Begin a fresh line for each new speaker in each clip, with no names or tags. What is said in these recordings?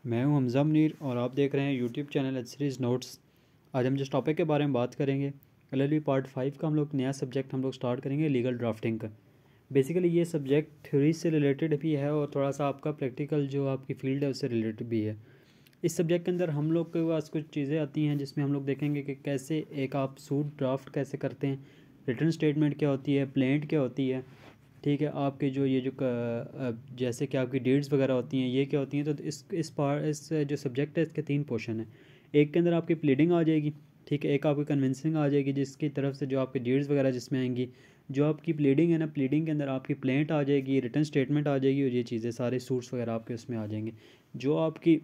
मैं हूं हमज़ा मुनीर और आप देख रहे हैं YouTube channel H series notes. आज हम जिस टॉपिक के बारे में बात करेंगे LLB पार्ट 5 का हम लोग नया सब्जेक्ट स्टार्ट करेंगे लीगल ड्राफ्टिंग का। बेसिकली ये सब्जेक्ट थ्योरी से रिलेटेड भी है और थोड़ा सा आपका प्रैक्टिकल जो आपकी फील्ड है उससे रिलेटेड भी है। इस सब्जेक्ट के अंदर हम लोग के पास कुछ चीज़ें आती हैं जिसमें हम लोग देखेंगे कि कैसे एक आप सूट ड्राफ्ट कैसे करते हैं, रिटर्न स्टेटमेंट क्या होती है, प्लेंट क्या होती है, ठीक है, आपके जो ये जो जैसे कि आपकी डीड्स वगैरह होती हैं ये क्या होती हैं। तो इस जो सब्जेक्ट है इसके 3 पोर्शन है। एक के अंदर आपकी प्लीडिंग आ जाएगी, ठीक है, एक आपकी कन्विंसिंग आ जाएगी जिसकी तरफ से जो आपकी डीड्स वगैरह जिसमें आएंगी। जो आपकी प्लीडिंग है ना, प्लीडिंग के अंदर आपकी प्लेंट आ जाएगी, रिटर्न स्टेटमेंट आ जाएगी और ये चीज़ें सारे सूट्स वगैरह आपके उसमें आ जाएंगे। जो आपकी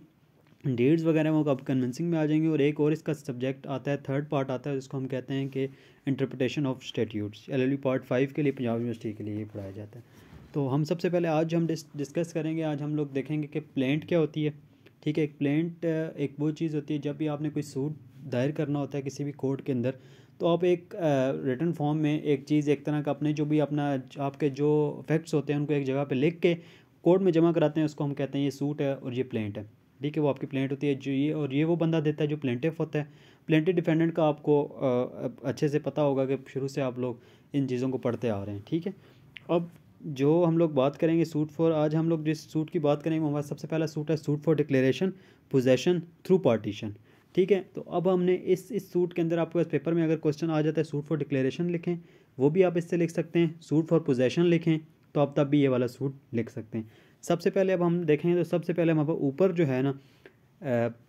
डीड्स वगैरह वो आप कन्विंसिंग में आ जाएंगे। और एक और इसका सब्जेक्ट आता है, थर्ड पार्ट आता है जिसको हम कहते हैं कि interpretation of statutes. LLB part 5 के लिए पंजाब यूनिवर्सिटी के लिए ये पढ़ाया जाता है। तो हम सबसे पहले आज हम डिस्कस करेंगे, आज हम लोग देखेंगे कि प्लेंट क्या होती है। ठीक है, एक प्लेंट एक वो चीज़ होती है जब भी आपने कोई सूट दायर करना होता है किसी भी कोर्ट के अंदर, तो आप एक रिटन फॉर्म में एक चीज़ एक तरह का अपने जो भी अपना आपके जो फैक्ट्स होते हैं उनको एक जगह पे लिख के कोर्ट में जमा कराते हैं। उसको हम कहते हैं ये सूट है और ये प्लेंट है। ठीक है, वो आपकी प्लेंट होती है जो ये, और ये वो बंदा देता है जो प्लेंटिफ होता है। प्लेंटिफ डिफेंडेंट का आपको अच्छे से पता होगा कि शुरू से आप लोग इन चीज़ों को पढ़ते आ रहे हैं। ठीक है, अब जो हम लोग बात करेंगे सूट फॉर, आज हम लोग जिस सूट की बात करेंगे वो हमारा सबसे पहला सूट है suit for declaration possession through partition. ठीक है, तो अब हमने इस सूट के अंदर आपके पास पेपर में अगर क्वेश्चन आ जाता है सूट फॉर डिक्लेरेशन लिखें, वो भी आप इससे लिख सकते हैं। सूट फॉर पोजेसन लिखें तो आप तब भी ये वाला सूट लिख सकते हैं। सबसे पहले अब हम देखेंगे तो सबसे पहले हमारे ऊपर जो है ना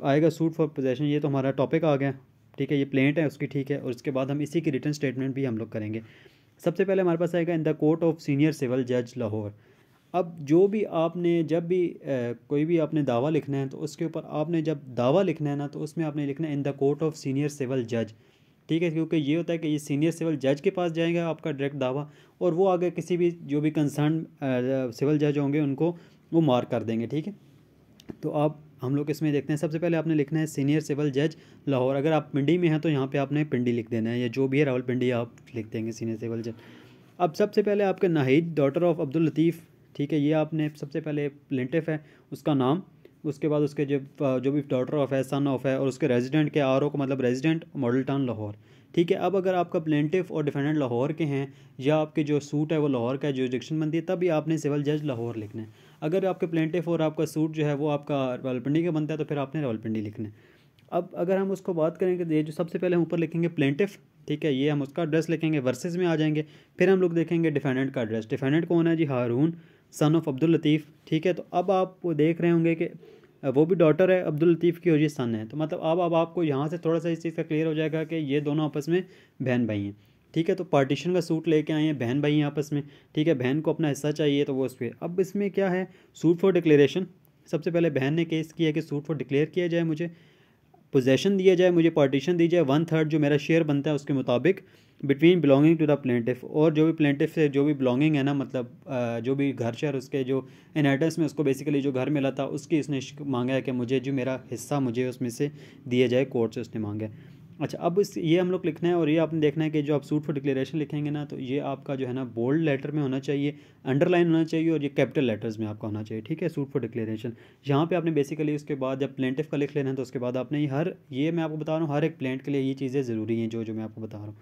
आएगा सूट फॉर पोजेसन। ये तो हमारा टॉपिक आ गया, ठीक है, ये प्लेंट है उसकी, ठीक है। और उसके बाद हम इसी की रिटर्न स्टेटमेंट भी हम लोग करेंगे। सबसे पहले हमारे पास आएगा in the court of senior civil जज लाहौर। अब जो भी आपने जब भी कोई भी आपने दावा लिखना है तो उसके ऊपर आपने जब दावा लिखना है ना तो उसमें आपने लिखना है in the court of senior civil जज। ठीक है, क्योंकि ये होता है कि ये सीनियर सिविल जज के पास जाएगा आपका डायरेक्ट दावा, और वो आगे किसी भी जो भी कंसर्न सिविल जज होंगे उनको वो मार्क कर देंगे। ठीक है, तो आप हम लोग इसमें देखते हैं। सबसे पहले आपने लिखना है सीनियर सिविल जज लाहौर। अगर आप पिंडी में हैं तो यहाँ पे आपने पिंडी लिख देना है, या जो भी है रावलपिंडी आप लिख देंगे सीनियर सिविल जज। अब सबसे पहले आपके नाहिद डॉटर ऑफ अब्दुल लतीफ़, ठीक है, ये आपने सबसे पहले प्लेंटिफ है उसका नाम, उसके बाद उसके जो भी डॉटर ऑफ है, सन ऑफ है, और उसके रेजिडेंट के RO का मतलब रेजिडेंट मॉडल टाउन लाहौर। ठीक है, अब अगर आपका प्लेंटिफ और डिफेंडेंट लाहौर के हैं या आपके जो सूट है वो लाहौर का जुरिडिक्शन बनती है, तभी आपने सिविल जज लाहौर लिखना है। अगर आपके प्लेंटिफ और आपका सूट जो है वो आपका रावलपिंडी का बनता है तो फिर आपने रावलपिंडी लिखना है। अब अगर हम उसको बात करेंगे तो ये जो सबसे पहले हम ऊपर लिखेंगे प्लेंटिफ, ठीक है, ये हम उसका एड्रेस लिखेंगे, वर्सेस में आ जाएंगे। फिर हम लोग देखेंगे डिफेंडेंट का एड्रेस। डिफेंडेंट कौन है जी? हारून सन ऑफ अब्दुल लतीफ़। ठीक है, तो अब आप वो देख रहे होंगे कि वो भी डॉटर है अब्दुल लतीफ़ की और ये सन है। तो मतलब अब आपको यहाँ से थोड़ा सा इस चीज़ का क्लियर हो जाएगा कि ये दोनों आपस में बहन भाई हैं। ठीक है, तो पार्टीशन का सूट लेके आए हैं, बहन भाई हैं आपस में। ठीक है, बहन को अपना हिस्सा चाहिए तो वो उस पर। अब इसमें क्या है, सूट फॉर डिक्लेरेशन। सबसे पहले बहन ने केस किया कि सूट फॉर डिक्लेयर किया जाए, मुझे पोजेसन दिया जाए, मुझे पार्टीशन दी जाए 1/3 जो मेरा शेयर बनता है उसके मुताबिक between belonging to the plaintiff. और जो भी प्लेंटिफ से जो भी बिलोंगिंग है ना, मतलब जो भी घर शहर उसके जो इनहेरिटेंस में उसको बेसिकली जो घर मिला था उसकी उसने मांगा है कि मुझे जो मेरा हिस्सा मुझे उसमें से दिया जाए, कोर्ट से उसने मांगा है। अच्छा, अब ये हम लोग लिखना है, और ये आपने देखना है कि जो आप सूट फॉर डिक्लेरेशन लिखेंगे ना तो ये आपका जो है ना बोल्ड लेटर में होना चाहिए, अंडरलाइन होना चाहिए, और ये कैपिटल लेटर्स में आपका होना चाहिए। ठीक है, सूट फॉर डिक्लेरेशन यहाँ पे आपने बेसिकली उसके बाद जब प्लेंटिफ का लिख लेना है तो उसके बाद आपने ये मैं आपको बता रहा हूँ हर एक प्लेंट के लिए ये चीज़ें ज़रूरी हैं जो मैं आपको बता रहा हूँ।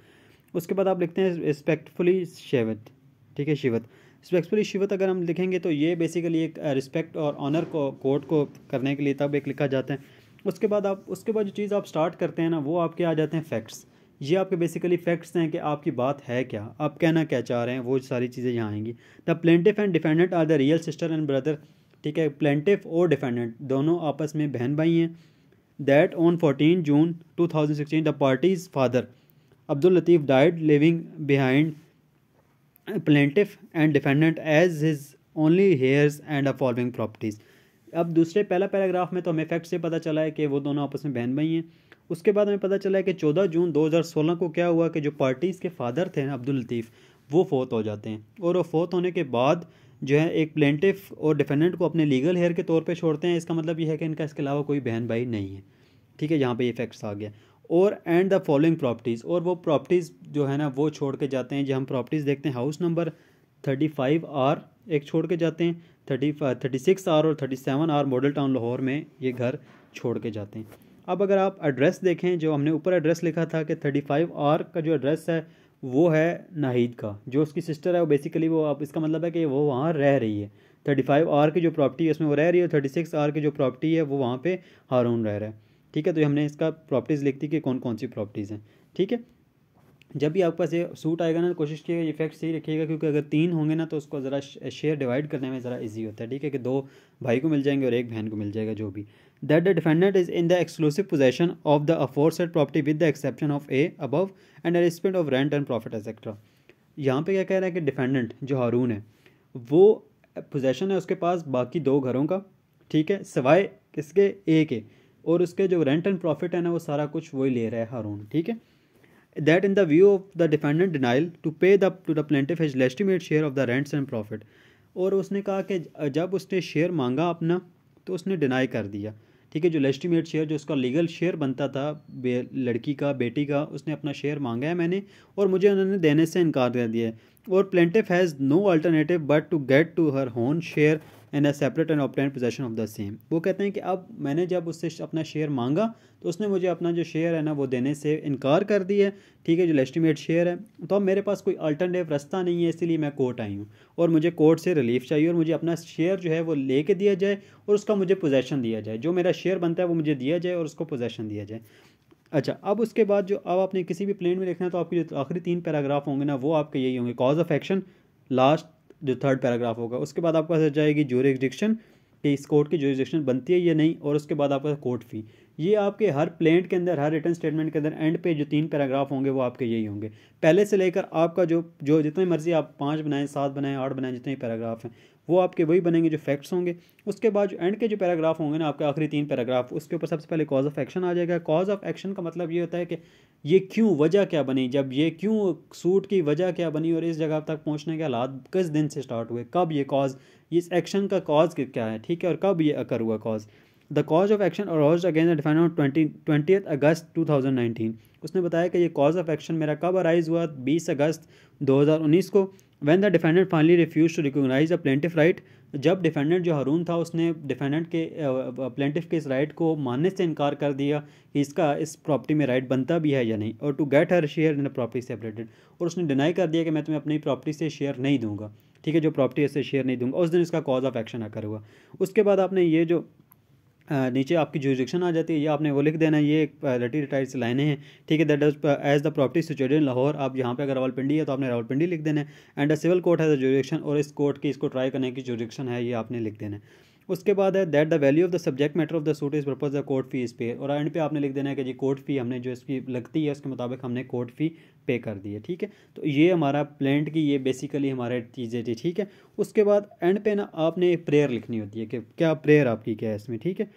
उसके बाद आप लिखते हैं रिस्पेक्टफुली शिवत। ठीक है, शिवत, रिस्पेक्टफुली शिवत अगर हम लिखेंगे तो ये बेसिकली एक रिस्पेक्ट और ऑनर को कोर्ट को करने के लिए तब एक लिखा जाता है। उसके बाद जो चीज़ आप स्टार्ट करते हैं ना वो आपके आ जाते हैं फैक्ट्स। ये आपके बेसिकली फैक्ट्स हैं कि आपकी बात है क्या, आप कहना क्या चाह रहे हैं, वो सारी चीज़ें यहाँ आएंगी। The plaintiff and defendant are the real sister and brother. ठीक है, प्लेंटिफ और डिफेंडेंट दोनों आपस में बहन भाई हैं। That on 14 June 2016 the parties father Abdul Latif died living behind plaintiff and defendant as his only heirs and a following properties. अब दूसरे पहला पैराग्राफ में तो हमें फैक्ट से पता चला है कि वो दोनों आपस में बहन भाई हैं। उसके बाद हमें पता चला है कि 14 जून 2016 को क्या हुआ कि जो पार्टीज़ के फादर थे ना अब्दुल लतीफ़, वो फोत हो जाते हैं, और वो फोत होने के बाद जो है एक प्लेंटिफ और डिफेंडेंट को अपने लीगल हेयर के तौर पे छोड़ते हैं। इसका मतलब ये है कि इनका इसके अलावा कोई बहन भाई नहीं है। ठीक है, यहाँ पे ये फैक्ट्स आ गया। और एंड द फॉलोइंग प्रॉपर्टीज़, और वो प्रॉपर्टीज़ जो है ना वो छोड़ के जाते हैं। जो हम प्रॉपर्टीज़ देखते हैं हाउस नंबर 35R एक छोड़ के जाते हैं, 36 आर और 37 आर मॉडल टाउन लाहौर में ये घर छोड़ के जाते हैं। अब अगर आप एड्रेस देखें, जो हमने ऊपर एड्रेस लिखा था कि 35 आर का जो एड्रेस है वो है नाहिद का, जो उसकी सिस्टर है वो बेसिकली वो, आप इसका मतलब है कि वो वहाँ रह रही है। 35 आर की जो प्रॉपर्टी है उसमें वो रह रही है, और 36 आर की जो प्रॉपर्टी है वो वहाँ पे हारून रह रहा है। ठीक है, तो हमने इसका प्रॉपर्टीज़ लिख दी कि कौन कौन सी प्रॉपर्टीज़ हैं। ठीक है, जब भी आपके पास ये सूट आएगा ना, कोशिश कीजिएगा ये फैक्ट सही रखिएगा, क्योंकि अगर 3 होंगे ना तो उसको ज़रा शेयर डिवाइड करने में ज़रा इजी होता है। ठीक है, कि 2 भाई को मिल जाएंगे और 1 बहन को मिल जाएगा, जो भी। That the defendant is in the exclusive possession of the aforesaid property with the exception of A above and respect of rent and profit etcetera. यहाँ पे क्या कह रहा है कि डिफेंडेंट जो हारून है वो पोजेशन है उसके पास बाकी 2 घरों का, ठीक है, सिवाय किसके, ए के, और उसके जो रेंट एंड प्रॉफिट है ना वो सारा कुछ वही ले रहा है हारून। ठीक है, that in the view of the defendant denial to pay to the plaintiff his legitimate share of the rents and profit। और उसने कहा कि जब उसने शेयर मांगा अपना तो उसने डिनाई कर दिया। ठीक है, जो लेजिटिमेट शेयर, जो उसका लीगल शेयर बनता था लड़की का, बेटी का, उसने अपना शेयर मांगा है मैंने और मुझे उन्होंने देने से इनकार कर दिया है। और plaintiff has no alternative but to get to her own share and a separate and obtain possession of the same. वो कहते हैं कि अब मैंने जब उससे अपना शेयर मांगा तो उसने मुझे अपना जो शेयर है ना वो देने से इनकार कर दिया है। ठीक है, जो लेजिटिमेट शेयर है, तो अब मेरे पास कोई अल्टरनेटिव रास्ता नहीं है, इसीलिए मैं कोर्ट आई हूँ और मुझे कोर्ट से रिलीफ चाहिए और मुझे अपना शेयर जो है वो लेके दिया जाए और उसका मुझे पोजेशन दिया जाए, जो मेरा शेयर बनता है वो मुझे दिया जाए और उसको पोजेशन दिया जाए। अच्छा, अब उसके बाद जो अब आपने किसी भी प्लेन में लिखना है तो आपके जो आखिरी 3 पैराग्राफ होंगे ना वो आपके यही होंगे, कॉज ऑफ एक्शन लास्ट जो 3rd पैराग्राफ होगा। उसके बाद आपके पास आ जाएगी ज्यूरिसडिक्शन कि इस कोर्ट की ज्यूरिसडिक्शन बनती है या नहीं, और उसके बाद आपका कोर्ट फी। ये आपके हर प्लेंट के अंदर, हर रिटर्न स्टेटमेंट के अंदर एंड पे जो 3 पैराग्राफ होंगे वो आपके यही होंगे। पहले से लेकर आपका जो जो जितनी मर्जी आप 5 बनाएं, 7 बनाएं, 8 बनाएं, जितने पैराग्राफ हैं वो आपके वही बनेंगे जो फैक्ट्स होंगे। उसके बाद जो एंड के जो पैराग्राफ होंगे ना, आपके आखिरी 3 पैराग्राफ, उसके ऊपर सबसे पहले कॉज ऑफ एक्शन आ जाएगा। कॉज ऑफ एक्शन का मतलब ये होता है कि ये क्यों, वजह क्या बनी, जब ये क्यों सूट की वजह क्या बनी और इस जगह तक पहुंचने के हालात किस दिन से स्टार्ट हुए, कब ये कॉज, इस एक्शन का कॉज क्या है। ठीक है, और कब ये अकर हुआ cause. The cause of action arised against the defendant on 20 अगस्त 2019। उसने बताया कि ये कॉज ऑफ एक्शन मेरा कब अराइज हुआ, 20 अगस्त 2019 को। When the defendant finally refuse to recognize the plaintiff right, जब डिफेंडेंट जो हारून था उसने डिफेंडेंट के प्लेंटिफ के इस राइट को मानने से इनकार कर दिया कि इसका इस प्रॉपर्टी में राइट बनता भी है या नहीं, और to get her share in the property separated, और उसने डिनाई कर दिया कि मैं तुम्हें अपनी प्रॉपर्टी से शेयर नहीं दूंगा। ठीक है, जो प्रॉपर्टी है इससे शेयर नहीं दूंगा। उस दिन इसका कॉज ऑफ एक्शन आकर हुआ। उसके बाद आपने ये जो नीचे आपकी जुरिडिक्शन आ जाती है, ये आपने वो लिख देना है, ये रटी रटाई से लाइनें हैं। ठीक है, that is as the property situated in Lahore. आप यहाँ पे अगर रावलपिंडी है तो आपने रावलपिंडी लिख देना है। एंड अ सिविल कोर्ट है द जुरिडिक्शन, और इस कोर्ट की इसको ट्राई करने की जुरिडिक्शन है, ये आपने लिख देना है। उसके बाद है that the value of the subject matter of the suit is propose the court fee is पे, और एंड पे आपने लिख देना है कि जी कोर्ट फी हमने जो इसकी लगती है उसके मुताबिक हमने कोर्ट फी पे कर दी है। ठीक है, तो ये हमारा प्लेंट की ये बेसिकली हमारे चीज़ें थी। ठीक है, उसके बाद एंड पे ना आपने एक प्रेयर लिखनी होती है कि क्या प्रेयर आपकी क्या है इसमें। ठीक है,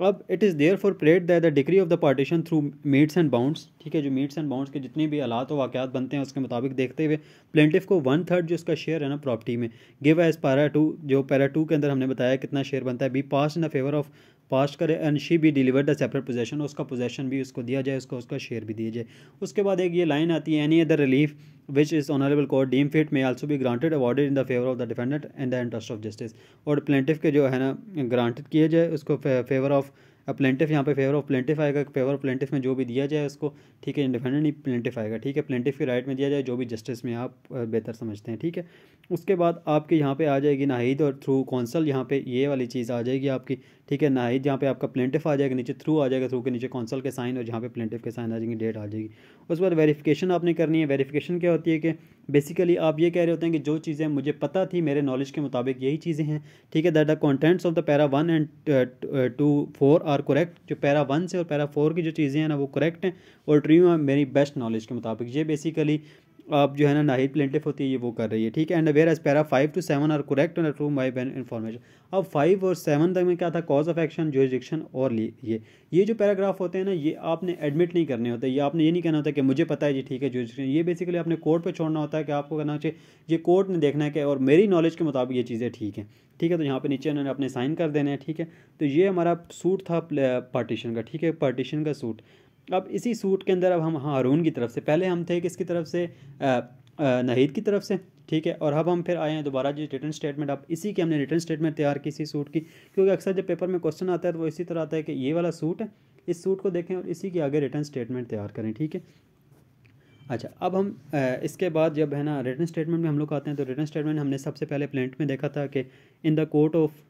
अब it is therefore prayed that the decree of the partition through metes and bounds. ठीक है, जो मीट्स एंड बाउंड्स के जितने भी हालात व वाक़यात बनते हैं उसके मुताबिक देखते हुए प्लेंटिफ को 1/3 जो उसका शेयर है ना प्रॉपर्टी में, गिव एज पैरा 2, जो पैरा 2 के अंदर हमने बताया कितना शेयर बनता है, B pass in the favour of past करे and she be deliver the separate possession, उसका पोजेशन भी उसको दिया जाए, उसको उसका शेयर भी दिया जाए। उसके बाद एक ये लाइन आती है, any other relief which is honourable court deem fit may also be granted awarded in the favour of the defendant and the interest of justice, और प्लेंटिफ के जो है ना ग्रांटेड किए जाए उसको फेवर ऑफ प्लेंटिफ, यहाँ पे फेवर ऑफ प्लेंटिफ आएगा, फेवर ऑफ प्लेंटिफ में जो भी दिया जाए उसको। ठीक है, इंडिपेंडेंट नहीं प्लेंटिफ आएगा। ठीक है, प्लेंटिफ के राइट में दिया जाए जो भी जस्टिस में आप बेहतर समझते हैं। ठीक है, उसके बाद आपके यहाँ पे आ जाएगी नाहिद और थ्रू कौंसल, यहाँ पे ये वाली चीज़ आ जाएगी आपकी। ठीक है, नाहिद यहाँ पे आपका प्लेंटिफ आ जाएगा, नीचे थ्रू आ जाएगा, थ्रू के नीचे कौंसल के साइन और जहाँ पे प्लेंटिफ के साइन आ जाएंगे, डेट आ जाएगी। उसके बाद वेरिफिकेशन आपने करनी है। वेरिफिकेशन क्या होती है कि बेसिकली आप ये कह रहे होते हैं कि जो चीज़ें मुझे पता थी मेरे नॉलेज के मुताबिक यही चीज़ें हैं। ठीक है, that the contents of the para 1 and 2 4 are correct, जो पैरा 1 से और पैरा 4 की जो चीज़ें हैं ना वो करेक्ट हैं और ट्रू मेरी बेस्ट नॉलेज के मुताबिक। ये बेसिकली आप जो है ना नाहिद प्लेंटिफ होती है ये वो कर रही है। ठीक है, and whereas para 5 to 7 are correct and true my been information. अब 5 और 7 तक में क्या था, कॉज ऑफ एक्शन, ज्यूरिसडिक्शन और ये जो पैराग्राफ होते हैं ना ये आपने एडमिट नहीं करने होते, ये आपने ये नहीं कहना होता कि मुझे पता है जी ठीक है ज्यूरिसडिक्शन, ये बेसिकली आपने कोर्ट पे छोड़ना होता है कि आपको कहना चाहिए ये कोर्ट ने देखना है कि और मेरी नॉलेज के मुताबिक ये चीज़ें ठीक हैं। ठीक है, तो यहाँ पे नीचे उन्होंने अपने साइन कर देने हैं। ठीक है, तो ये हमारा सूट था पार्टीशन का। ठीक है, पार्टीशन का सूट। अब इसी सूट के अंदर अब हम हारून की तरफ से, पहले हम थे किसकी तरफ से, नाहिद की तरफ से। ठीक है। और अब हम फिर आए हैं दोबारा जी रिटर्न स्टेटमेंट। अब इसी की हमने रिटर्न स्टेटमेंट तैयार की इसी सूट की, क्योंकि अक्सर जब पेपर में क्वेश्चन आता है तो वो इसी तरह आता है कि ये वाला सूट है, इस सूट को देखें और इसी के आगे रिटर्न स्टेटमेंट तैयार करें, ठीक है। अच्छा, अब हम इसके बाद जब है ना रिटर्न स्टेटमेंट में हम लोग आते हैं, तो रिटर्न स्टेटमेंट हमने सबसे पहले प्लेंट में देखा था कि in the court of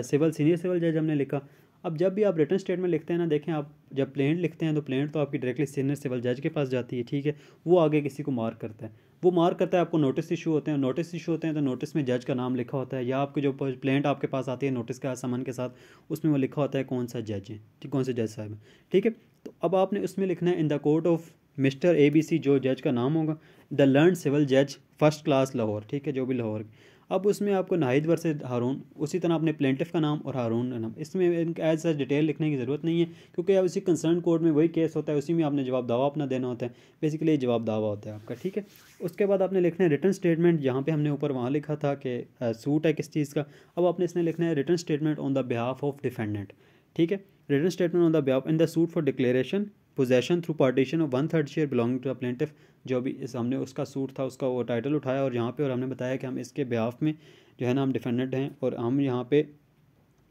civil senior civil जज हमने लिखा। अब जब भी आप रिटर्न स्टेटमेंट लिखते हैं ना, देखें आप जब प्लेंट लिखते हैं तो प्लेंट तो आपकी डायरेक्टली सीनियर सिविल जज के पास जाती है, ठीक है। वो आगे किसी को मार्क करता है, वो मार्क करता है, आपको नोटिस इशू होते हैं, नोटिस इशू होते हैं तो नोटिस में जज का नाम लिखा होता है, या आपकी जो प्लेंट आपके पास आती है नोटिस का समन के साथ, उसमें वो लिखा होता है कौन सा जज है, ठीक, कौन से जज साहब है, ठीक है। तो अब आपने उसमें लिखना है in the court of mister ABC, जो जज का नाम होगा, द लर्न सिविल जज फर्स्ट क्लास लाहौर, ठीक है, जो भी लाहौर। अब उसमें आपको नाहिद वर्सेस हारून, उसी तरह अपने प्लेंटिफ का नाम और हारून का नाम, इसमें एज सच डिटेल लिखने की ज़रूरत नहीं है, क्योंकि अब उसी कंसर्न कोर्ट में वही केस होता है, उसी में आपने जवाब दावा अपना देना होता है, बेसिकली जवाब दावा होता है आपका, ठीक है। उसके बाद आपने लिखना है रिटर्न स्टेटमेंट, जहाँ पे हमने ऊपर वहाँ लिखा था कि सूट है किस चीज़ का, अब आपने इसमें लिखना है return statement on the behalf of defendant, ठीक है। Return statement on the behalf in the suit for declaration possession through partition of 1/3 share belonging to the plaintiff, जो भी इस हमने उसका सूट था उसका वो टाइटल उठाया और यहाँ पे, और हमने बताया कि हम इसके बिहाफ में जो है ना हम डिफेंडेंट हैं, और हम यहाँ पे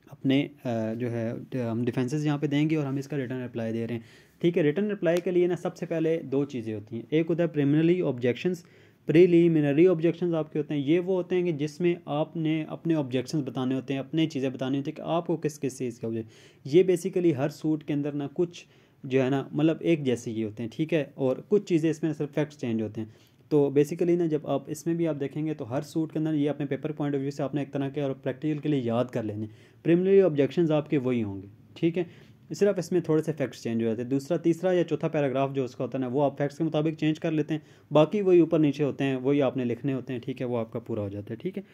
अपने जो है हम डिफेंसेस यहाँ पे देंगे और हम इसका रिटर्न रिप्लाई दे रहे हैं, ठीक है। रिटर्न रिप्लाई के लिए ना सबसे पहले दो चीज़ें होती हैं, एक होता है प्रिलिमिनरी ऑब्जेक्शंस। प्रीलिमिनरी ऑब्जेक्शंस आपके होते हैं, ये वो होते हैं कि जिसमें आपने अपने ऑब्जेक्शंस बताने होते हैं, अपनी चीज़ें बतानी होती है कि आपको किस किस चीज़ का ऑब्जेक्ट, ये बेसिकली हर सूट के अंदर ना कुछ जो है ना मतलब एक जैसे ही होते हैं, ठीक है, और कुछ चीज़ें इसमें सिर्फ फैक्ट्स चेंज होते हैं। तो बेसिकली ना जब आप इसमें भी आप देखेंगे तो हर सूट के अंदर ये अपने पेपर पॉइंट ऑफ व्यू से आपने एक तरह के और प्रैक्टिकल के लिए याद कर लेने, प्रिलिमिनरी ऑब्जेक्शंस आपके वही होंगे, ठीक है। सिर्फ इसमें थोड़े से फैक्ट्स चेंज हो जाते हैं, दूसरा तीसरा या चौथा पैराग्राफ जो उसका होता है ना वो आप फैक्ट्स के मुताबिक चेंज कर लेते हैं, बाकी वही ऊपर नीचे होते हैं, वही आपने लिखने होते हैं, ठीक है, वो आपका पूरा हो जाता है, ठीक है।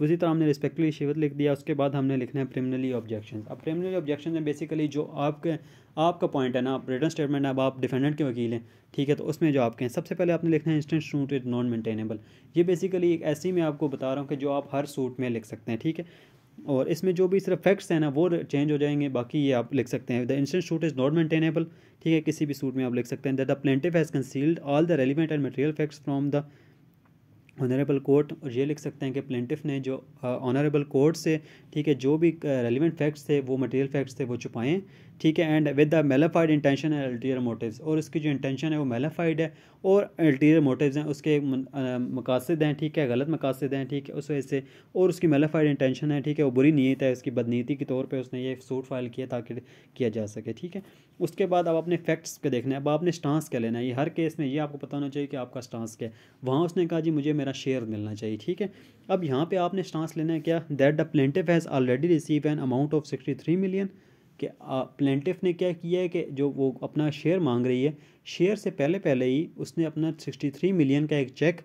उसी तरह हमने रिस्पेक्टफुली शिवत लिख दिया। उसके बाद हमने लिखना है प्रिलिमिनरी ऑब्जेक्शन। अब प्रिलिमिनरी ऑब्जेक्शन में बेसिकली जो आपका पॉइंट है ना, रिटर्न स्टेटमेंट है, अब आप डिफेंडेंट के वकील हैं, ठीक है, तो उसमें जो आपके हैं सबसे पहले आपने लिखना है instant suit is non maintainable. ये बेसिकली एक ऐसी मैं आपको बता रहा हूँ कि जो आप हर सूट में लिख सकते हैं, ठीक है, और इसमें जो भी सिर्फ फैक्ट्स हैं ना वो चेंज हो जाएंगे, बाकी ये आप लिख सकते हैं the instant suit is not maintainable, ठीक है, किसी भी सूट में आप लिख सकते हैं that the plaintiff has concealed all the relevant and material facts from the honourable court, और ये लिख सकते हैं कि प्लेंटिफ ने जो ऑनरेबल कोर्ट से, ठीक है, जो भी रेलिवेंट फैक्ट्स थे वो मटेरियल फैक्ट्स थे वो छुपाएं, ठीक है, and with the mala fide intention and ulterior motives, और उसकी जो इंटेंशन है वो मेलाफाइड है और अल्टीरियर मोटिव्स हैं, उसके मकासद हैं, ठीक है, गलत मकासद हैं, ठीक है, उस वजह से, और उसकी मेलाफाइड इंटेंशन है, ठीक है, वो बुरी नीयत है, उसकी बदनीयती के तौर पे उसने ये सूट फाइल किया ताकि किया जा सके, ठीक है। उसके बाद अब आपने फैक्ट्स के देखना है, अब आपने स्टांस क्या लेना है, ये हर केस में ये आपको पता होना चाहिए कि आपका स्टांस क्या है। वहाँ उसने कहा जी मुझे मेरा शेयर मिलना चाहिए, ठीक है। अब यहाँ पे आपने स्टांस लेना है क्या, that the plaintiff has already receive an amount of 63 million, कि प्लेंटिफ ने क्या किया है कि जो वो अपना शेयर मांग रही है, शेयर से पहले पहले ही उसने अपना 63 मिलियन का एक cheque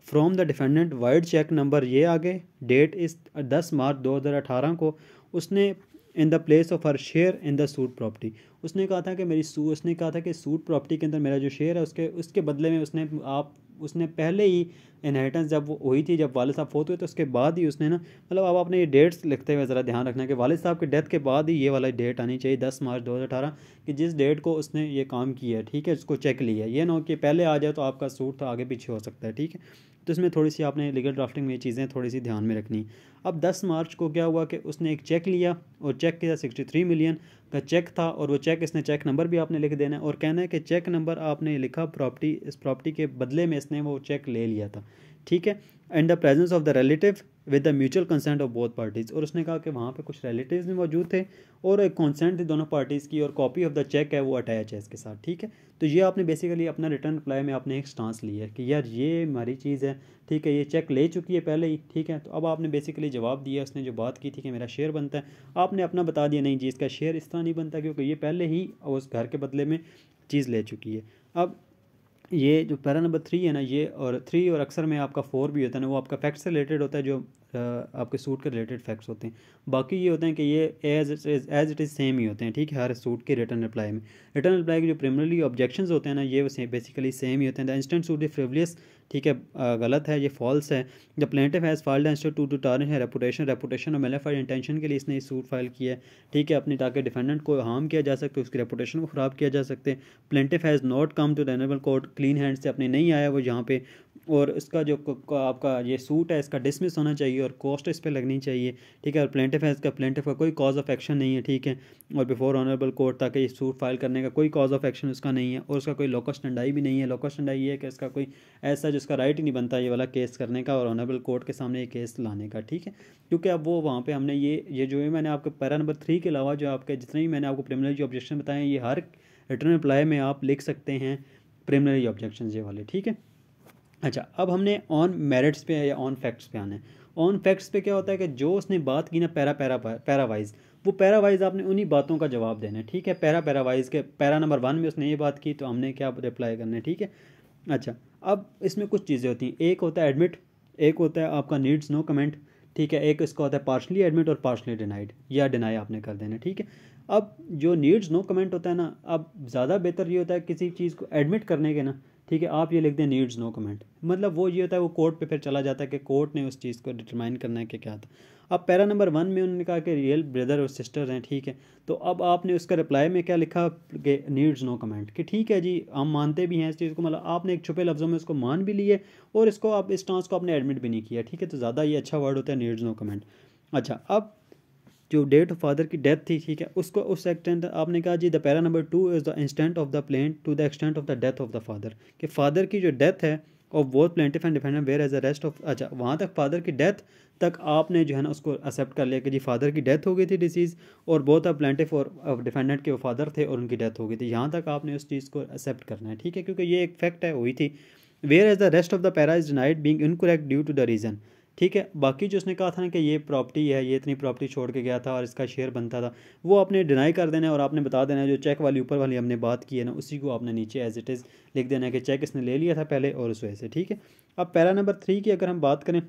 from the defendant vide cheque number ये आगे डेट इस 10 मार्च 2018 को उसने in the place of her share in the suit property, उसने कहा था कि उसने कहा था कि सूट प्रॉपर्टी के अंदर मेरा जो शेयर है उसके बदले में उसने पहले ही इनहेरिटेंस जब वो हुई थी, जब वालिद साहब फोत हुए तो उसके बाद ही उसने ना मतलब अब आपने ये डेट्स लिखते हुए ज़रा ध्यान रखना कि वालिद साहब के डेथ के बाद ही ये वाला डेट आनी चाहिए 10 मार्च 2018 कि जिस डेट को उसने ये काम किया है, ठीक है, उसको चेक लिया है, ये ना हो कि पहले आ जाए तो आपका सूट तो आगे पीछे हो सकता है, ठीक है। तो इसमें थोड़ी सी आपने लीगल ड्राफ्टिंग में ये चीज़ें थोड़ी सी ध्यान में रखनी। अब 10 मार्च को क्या हुआ कि उसने एक चेक लिया और चेक किया 63 मिलियन का चेक था, और वो चेक इसने चेक नंबर भी आपने लिख देना है, और कहना है कि चेक नंबर आपने लिखा प्रॉपर्टी, इस प्रॉपर्टी के बदले में इसने वो चेक ले लिया था, ठीक है, and the presence of the relative with the mutual consent of both parties, और उसने कहा कि वहाँ पे कुछ रिलेटिव्स भी मौजूद थे और एक कंसेंट थी दोनों पार्टीज़ की, और कॉपी ऑफ द चेक है वो अटैच है इसके साथ, ठीक है। तो ये आपने बेसिकली अपना रिटर्न अप्लाई में आपने एक स्टांस लिया है कि यार ये हमारी चीज़ है, ठीक है, ये चेक ले चुकी है पहले ही, ठीक है। तो अब आपने बेसिकली जवाब दिया, उसने जो बात की थी कि मेरा शेयर बनता है, आपने अपना बता दिया नहीं जी इसका शेयर इस तरह नहीं बनता क्योंकि ये पहले ही उस घर के बदले में चीज़ ले चुकी है। अब ये जो पैरा नंबर 3 है ना, ये और 3 और अक्सर में आपका 4 भी होता है ना, वो आपका फैक्ट से रिलेटेड होता है, जो आपके सूट के रिलेटेड फैक्ट्स होते हैं। बाकी ये होते हैं कि ये एज इट इज़ सेम ही होते हैं, ठीक है, हर सूट के रिटर्न रिप्लाई में। रिटर्न रिप्लाई के जो प्रिलिमिनरी ऑब्जेक्शंस होते हैं ना, ये बेसिकली सेम ही होते हैं। The instant suit is frivolous ठीक है, गलत है, ये फॉल्स है। The plaintiff has filed and to tarnish her reputation और मेलिफाइड इंटेंशन के लिए इसने सूट फाइल किया है, ठीक है, अपनी, ताकि डिफेंडेंट को हार्म किया जा सके, उसकी रेपुटेशन को ख़राब किया जा सकते। Plaintiff has not come to the honourable court clean hand से, अपने नहीं आया वो यहाँ पे, और इसका जो आपका ये सूट है इसका डिसमिस होना चाहिए और कॉस्ट इस पर लगनी चाहिए, ठीक है। और प्लेंटिफ का कोई कॉज ऑफ एक्शन नहीं है, ठीक है, और बिफोर ऑनरेबल कोर्ट ताकि ये सूट फाइल करने का कोई कॉज ऑफ एक्शन उसका नहीं है, और उसका कोई लोकस स्टैंडाई भी नहीं है। लोकस स्टैंडाई ये है कि इसका कोई ऐसा जिसका राइट ही नहीं बनता ये वाला केस करने का और ऑनरेबल कोर्ट के सामने ये केस लाने का, ठीक है, क्योंकि अब वो वहाँ पे हमने ये जो है मैंने आपको पैरा नंबर 3 के अलावा जो आपके जितने भी मैंने आपको प्रिलिमिनरी ऑब्जेक्शन बताए हैं, ये हर रिटर्न रिप्लाई में आप लिख सकते हैं प्रिलिमिनरी ऑब्जेक्शन ये वाले, ठीक है। अच्छा, अब हमने ऑन मेरिट्स पे या ऑन फैक्ट्स पे आना है। ऑन फैक्ट्स पे क्या होता है कि जो उसने बात की ना पैरा वाइज, वो पैरा वाइज आपने उन्हीं बातों का जवाब देना है, ठीक है। पैरा वाइज के पैरा नंबर 1 में उसने ये बात की तो हमने क्या रिप्लाई करना है, ठीक है। अच्छा, अब इसमें कुछ चीज़ें होती हैं, एक होता है एडमिट, एक होता है आपका नीड्स नो कमेंट, ठीक है, एक इसका होता है पार्शली एडमिट और पार्शली डिनाइड, या डिनाई आपने कर देना, ठीक है। अब जो नीड्स नो कमेंट होता है ना, अब ज़्यादा बेहतर ये होता है किसी चीज़ को एडमिट करने के ना, ठीक है, आप ये लिख दें नीड्स नो कमेंट, मतलब वो ये होता है वो कोर्ट पे फिर चला जाता है कि कोर्ट ने उस चीज़ को डिटरमाइन करना है कि क्या था। अब पैरा नंबर 1 में उन्होंने कहा कि रियल ब्रदर और सिस्टर हैं, ठीक है, तो अब आपने उसका रिप्लाई में क्या लिखा कि नीड्स नो कमेंट, कि ठीक है जी हम मानते भी हैं इस चीज़ को, मतलब आपने एक छुपे लफ्ज़ों में उसको मान भी लिए और इसको आप इस टांस को आपने एडमिट भी नहीं किया, ठीक है, तो ज़्यादा ये अच्छा वर्ड होता है नीड्स नो कमेंट। अच्छा, अब जो डेट ऑफ फादर की डेथ थी, ठीक है, उसको उस एक्सटेंट आपने कहा जी the para number 2 is the instant of the plaint to the extent of the death of the father, कि फादर की जो डेथ है of both plaintiff and defendant whereas the rest of, अच्छा वहाँ तक फादर की death तक आपने जो है ना उसको एक्सेप्ट कर लिया कि जी फादर की डेथ हो गई थी डिसीज़, और बोथ ऑफ प्लेंटिफ और डिफेंडेंट के वो फादर थे और उनकी डेथ हो गई थी, यहाँ तक आपने उस चीज़ को एक्सेप्ट करना है, ठीक है, क्योंकि ये एक फैक्ट है हुई थी। Whereas the rest of the para is denied being incorrect due to the reason, ठीक है, बाकी जो उसने कहा था ना कि ये प्रॉपर्टी है, ये इतनी प्रॉपर्टी छोड़ के गया था और इसका शेयर बनता था, वो आपने डिनाई कर देना है और आपने बता देना है जो चेक वाली ऊपर वाली हमने बात की है ना उसी को आपने नीचे एज इट इज़ लिख देना है कि चेक इसने ले लिया था पहले और उस वजह से, ठीक है। अब पैरा नंबर 3 की अगर हम बात करें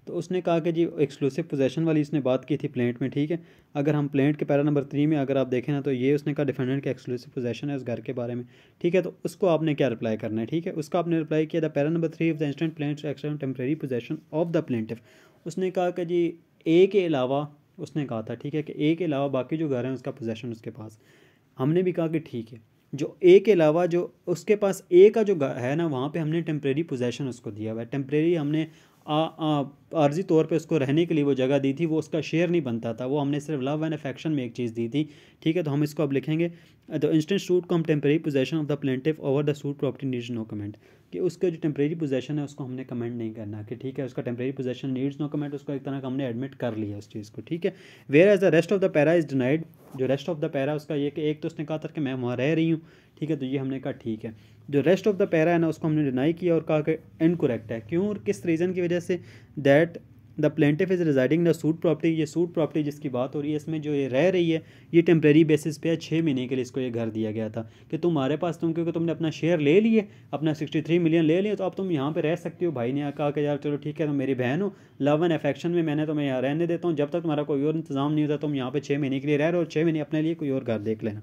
तो उसने कहा कि जी एक्सक्लूसिव पोजेशन वाली इसने बात की थी प्लेंट में, ठीक है। अगर हम प्लेंट के पैरा नंबर 3 में अगर आप देखें ना तो ये उसने कहा डिफेंडेंट का एक्सक्लूसिव पोजेशन है उस घर के बारे में, ठीक है, तो उसको आपने क्या रिप्लाई करना है, ठीक है, उसका आपने रिप्लाई किया the para number 3 of the instant plaint extent temporary possession of the plaintiff. उसने कहा कि जी ए के अलावा, उसने कहा था ठीक है कि ए के अलावा बाकी जो घर हैं उसका पोजेशन उसके पास, हमने भी कहा कि ठीक है, जो ए के अलावा जो उसके पास ए का जो है ना वहाँ पे हमने टेम्परेरी पोजेशन उसको दिया हुआ है, टेम्परेरी हमने आर्जी तौर पे उसको रहने के लिए वो जगह दी थी, वो उसका शेयर नहीं बनता था, वो हमने सिर्फ लव एंड अफेक्शन में एक चीज़ दी थी, ठीक है। तो हम इसको अब लिखेंगे the instant suit come temporary possession of the plaintiff over the suit property needs no comment, कि उसका जो टेम्परेरी पोजेशन है उसको हमने कमेंट नहीं करना कि ठीक है उसका temporary possession needs no comment, उसको एक तरह का हमने एडमिट कर लिया उस चीज़ को, ठीक है। Whereas the rest of the para is denied, जो रेस्ट ऑफ द पैरा उसका ये कि एक तो उसने कहा था कि मैं वहाँ रह रही हूँ, ठीक है, तो ये हमने कहा ठीक है। जो रेस्ट ऑफ द पैरा है ना उसको हमने डिनाई किया और कहा कि इनकरेक्ट है, क्यों और किस रीज़न की वजह से, that the plaintiff is residing the suit property, ये सूट प्रॉपर्टी जिसकी बात हो रही है इसमें जो ये रह रही है ये टेम्परेरी बेसिस पे 6 महीने के लिए इसको ये घर दिया गया था कि तुम्हारे पास तुम क्योंकि तुमने अपना शेयर ले लिए, अपना 63 मिलियन ले लिए, तो अब तुम यहाँ पे रह सकती हो। भाई ने कहा कि यार चलो ठीक है तुम मेरी बहन हो, लव एंड अफेक्शन में मैंने तुम्हें यहाँ रहने देता हूँ, जब तक तुम्हारा कोई और इंतजाम नहीं होता तुम यहाँ पे 6 महीने के लिए रह रहे हो और 6 महीने अपने लिए कोई और घर देख लेना,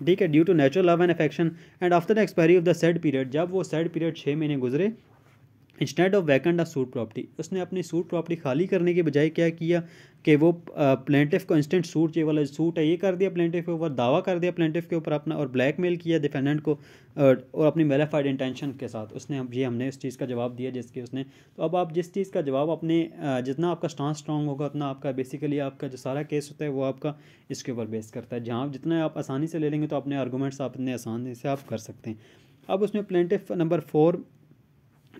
ठीक है, due to natural love and affection and after the expiry of the said period, जब वो सेड पीरियड 6 महीने गुजरे, instead of vacant a suit property, उसने अपनी सूट प्रॉपर्टी खाली करने के बजाय क्या किया कि वो प्लेंटिफ को इंस्टेंट सूट, ये वाला सूट है ये कर दिया प्लेंटिफ के ऊपर, दावा कर दिया प्लेंटिफ के ऊपर अपना, और ब्लैकमेल किया डिफेंडेंट को और अपनी मेलाफाइड इंटेंशन के साथ उसने, अब ये हमने इस चीज़ का जवाब दिया जिसके उसने, तो अब आप जिस चीज़ का जवाब अपने जितना आपका स्टांस स्ट्रॉन्ग होगा उतना आपका बेसिकली आपका जो सारा केस होता है वो आपका इसके ऊपर बेस करता है, जहाँ जितना आप आसानी से ले लेंगे तो अपने आर्गूमेंट्स आप इतने आसानी से आप कर सकते हैं। अब उसमें प्लेंटिफ नंबर 4,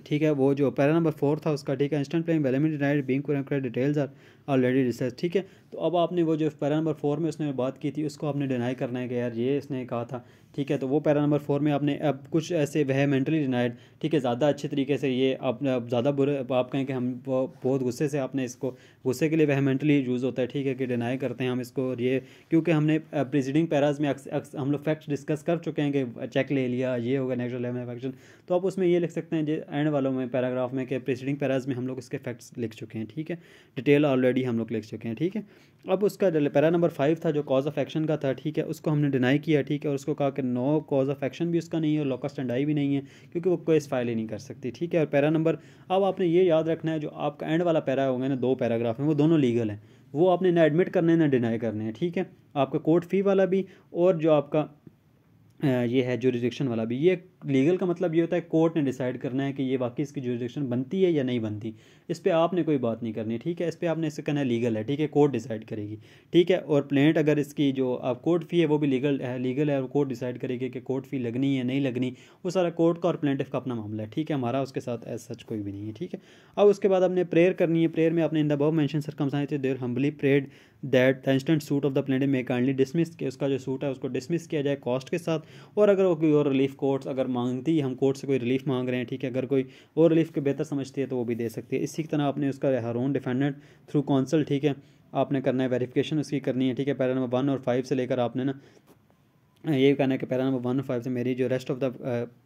ठीक है, वो जो पैरा नंबर 4 था उसका, ठीक है, इंस्टेंट प्लेइंग वेलेमिन denied being correct details are already research, ठीक है। तो अब आपने वो जो पैरा नंबर 4 में उसने बात की थी उसको आपने डिनाई करना है कि यार ये इसने कहा था, ठीक है, तो वो पैरा नंबर 4 में आपने अब कुछ ऐसे वेहेमेंटली डिनाइड, ठीक है, ज़्यादा अच्छे तरीके से ये आपने अब ज़्यादा बुरे आप कहें कि हम बहुत गुस्से से आपने इसको, गुस्से के लिए वेहेमेंटली यूज़ होता है, ठीक है, कि डिनाई करते हैं हम इसको, और ये क्योंकि हमने प्रीसीडिंग पैराज में हम लोग फैक्ट्स डिस्कस कर चुके हैं कि चेक ले लिया ये होगा नेचुरल लेवल अफेक्शन, तो आप उसमें ये लिख सकते हैं जो एंड वालों में पैराग्राफ में कि प्रीसीडिंग पैराज में हम लोग इसके फैक्ट्स लिख चुके हैं, ठीक है, डिटेल ऑलरेडी हम लोग लिख चुके हैं, ठीक है। अब उसका पैरा नंबर 5 था जो कॉज ऑफ एक्शन का था, ठीक है, उसको हमने डिनाई किया, ठीक है, और उसको कहा कि नो कॉज ऑफ एक्शन भी उसका नहीं है और लोकस स्टैंडर्ड भी नहीं है क्योंकि वो केस फाइल ही नहीं कर सकती, ठीक है। और पैरा नंबर, अब आपने ये याद रखना है जो आपका एंड वाला पैरा होगा ना, 2 पैराग्राफ हैं, वो दोनों लीगल हैं, वो आपने ना एडमिट करने हैं ना डिनाई करने हैं, ठीक है। आपका कोर्ट फी वाला भी और जो आपका ये है जुरिडिक्शन वाला भी। ये लीगल का मतलब ये होता है कोर्ट ने डिसाइड करना है कि ये वाकई इसकी जुरिडिक्शन बनती है या नहीं बनती, इस पर आपने कोई बात नहीं करनी, ठीक है। इस पर आपने इससे कहना है लीगल है, ठीक है, कोर्ट डिसाइड करेगी, ठीक है। और प्लेंट अगर इसकी जो आप कोर्ट फ़ी है वो भी लीगल है और कोर्ट डिसाइड करेगी कि कोर्ट फ़ी लगनी है नहीं लगनी, वो सारा कोर्ट का और प्लेंटिफ का अपना मामला है, ठीक है, हमारा उसके साथ एज सच कोई भी नहीं है, ठीक है। अब उसके बाद हमने प्रेयर करनी है। प्रेयर में आपने in the above mention circumstances there humbly prayed that the instant suit of the plaintiff may kindly dismiss, कि उसका जो सूट है उसको डिसमिस किया जाए कॉस्ट के साथ। और अगर वो कोई और रिलीफ कोर्ट्स अगर मांगती है, हम कोर्ट से कोई रिलीफ मांग रहे हैं, ठीक है, अगर कोई और रिलीफ के बेहतर समझती है तो वो भी दे सकती है। इसी तरह आपने उसका her own defendant through council, ठीक है, आपने करना है, वेरिफिकेशन उसकी करनी है, ठीक है। पैरा नंबर 1 और 5 से लेकर आपने ना ये कहना है कि पैरा नंबर 1 और 5 से मेरी जो rest of the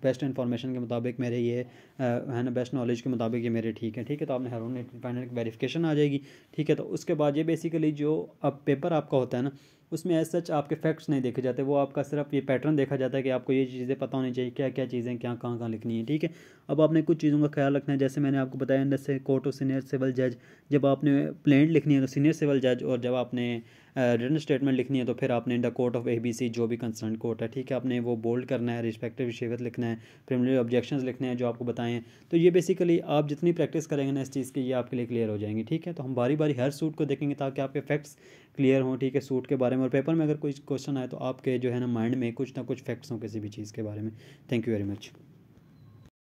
best information के मुताबिक मेरे ये है ना, बेस्ट नॉलेज के मुताबिक ये मेरे ठीक है, ठीक है। तो आपने हर ओन डिफेंडेंट वेरिफिकेशन आ जाएगी, ठीक है। तो उसके बाद ये बेसिकली जो अब पेपर आपका होता है ना, उसमें एज सच आपके फैक्ट्स नहीं देखे जाते, वो आपका सिर्फ ये पैटर्न देखा जाता है कि आपको ये चीज़ें पता होनी चाहिए, क्या क्या चीज़ें क्या कहाँ कहाँ लिखनी है, ठीक है। अब आपने कुछ चीज़ों का ख्याल रखना है, जैसे मैंने आपको बताया अंदर से कोर्ट ऑफ सीनियर सिविल जज, जब आपने प्लेंट लिखनी है तो सीनियर सिविल जज, और जब आपने रिटन स्टेटमेंट लिखनी है तो फिर आपने in the court of ABC जो भी कंसर्न कोर्ट है, ठीक है, आपने वो बोल्ड करना है, रिस्पेक्टिव शिवत लिखना है, प्रिलिमिनरी ऑब्जेक्शंस लिखने हैं जो आपको बताएं। तो ये बेसिकली आप जितनी प्रैक्टिस करेंगे ना इस चीज़ की, ये आपके लिए क्लियर हो जाएंगी, ठीक है। तो हम बारी बारी हर सूट को देखेंगे ताकि आपके फैक्ट्स क्लियर हों, ठीक है, सूट के बारे में। और पेपर में अगर कोई क्वेश्चन आए तो आपके जो है ना माइंड में कुछ ना कुछ फैक्ट्स हों किसी भी चीज़ के बारे में। Thank you very much.